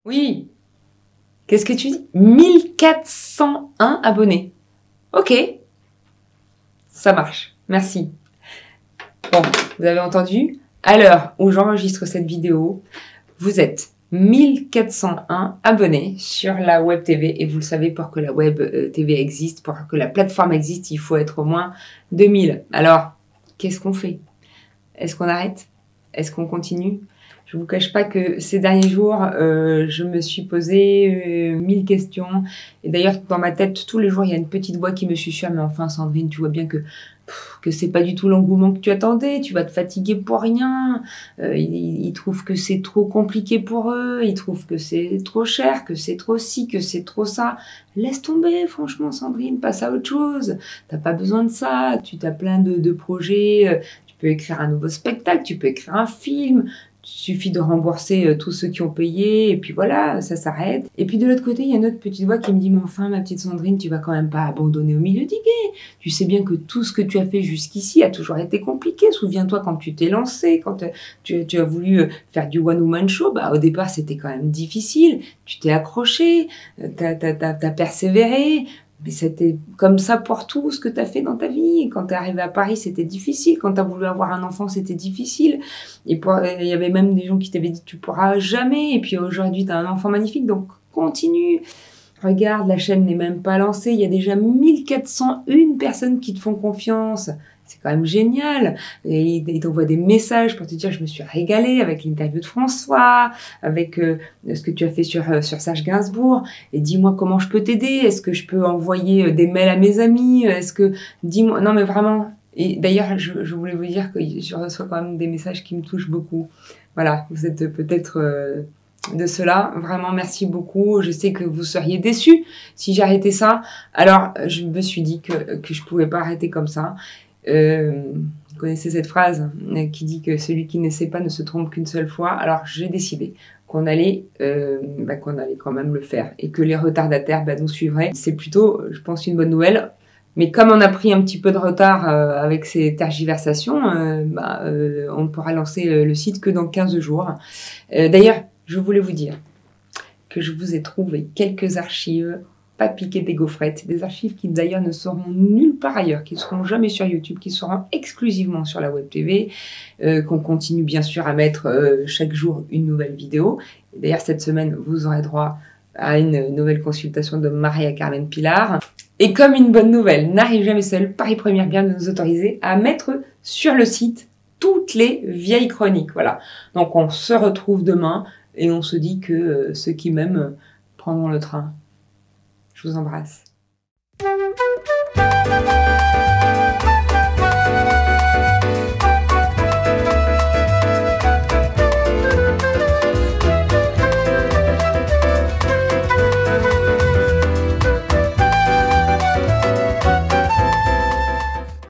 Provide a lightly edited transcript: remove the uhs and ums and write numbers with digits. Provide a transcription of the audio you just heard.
Oui. Qu'est-ce que tu dis? 1401 abonnés. Ok. Ça marche. Merci. Bon, vous avez entendu? À l'heure où j'enregistre cette vidéo, vous êtes 1401 abonnés sur la Web TV. Et vous le savez, pour que la Web TV existe, pour que la plateforme existe, il faut être au moins 2000. Alors, qu'est-ce qu'on fait? Est-ce qu'on arrête? Est-ce qu'on continue? Je ne vous cache pas que ces derniers jours, je me suis posé 1000 questions. Et d'ailleurs, dans ma tête, tous les jours, il y a une petite voix qui me chuchote. Mais enfin, Sandrine, tu vois bien que c'est pas du tout l'engouement que tu attendais. Tu vas te fatiguer pour rien. Ils trouvent que c'est trop compliqué pour eux. Ils trouvent que c'est trop cher, que c'est trop ci, que c'est trop ça. Laisse tomber, franchement, Sandrine. Passe à autre chose. T'as pas besoin de ça. Tu as plein de projets. Tu peux écrire un nouveau spectacle. Tu peux écrire un film. Il suffit de rembourser tous ceux qui ont payé, et puis voilà, ça s'arrête. Et puis de l'autre côté, il y a une autre petite voix qui me dit « Mais enfin, ma petite Sandrine, tu vas quand même pas abandonner au milieu du gué. Tu sais bien que tout ce que tu as fait jusqu'ici a toujours été compliqué. Souviens-toi quand tu t'es lancé, quand tu as voulu faire du one-woman show, bah, au départ, c'était quand même difficile. Tu t'es accroché, t'as persévéré. Mais c'était comme ça pour tout ce que tu as fait dans ta vie. Quand tu es arrivé à Paris, c'était difficile. Quand tu as voulu avoir un enfant, c'était difficile. Et il y avait même des gens qui t'avaient dit « tu pourras jamais ». Et puis aujourd'hui, tu as un enfant magnifique, donc continue. Regarde, la chaîne n'est même pas lancée. Il y a déjà 1401 personnes qui te font confiance. C'est quand même génial. Et ils t'envoient des messages pour te dire « je me suis régalée avec l'interview de François, avec ce que tu as fait sur Serge Gainsbourg. Et dis-moi comment je peux t'aider. Est-ce que je peux envoyer des mails à mes amis? Est-ce que... Dis-moi... » Non, mais vraiment... Et d'ailleurs, je voulais vous dire que je reçois quand même des messages qui me touchent beaucoup. Voilà, vous êtes peut-être... de cela, vraiment merci beaucoup. Je sais que vous seriez déçus si j'arrêtais ça. Alors, je me suis dit que je pouvais pas arrêter comme ça. Vous connaissez cette phrase qui dit que celui qui n'essaie pas ne se trompe qu'une seule fois. Alors, j'ai décidé qu'on allait quand même le faire et que les retardataires nous suivraient. C'est plutôt, je pense, une bonne nouvelle. Mais comme on a pris un petit peu de retard avec ces tergiversations, on ne pourra lancer le site que dans 15 jours. D'ailleurs, je voulais vous dire que je vous ai trouvé quelques archives pas piquées des gaufrettes, des archives qui d'ailleurs ne seront nulle part ailleurs, qui ne seront jamais sur YouTube, qui seront exclusivement sur la Web TV, qu'on continue bien sûr à mettre chaque jour une nouvelle vidéo. D'ailleurs, cette semaine, vous aurez droit à une nouvelle consultation de Maria Carmen Pilar. Et comme une bonne nouvelle n'arrive jamais seule, Paris Première vient de nous autoriser à mettre sur le site toutes les vieilles chroniques. Voilà. Donc on se retrouve demain et on se dit que ceux qui m'aiment prendront le train. Je vous embrasse.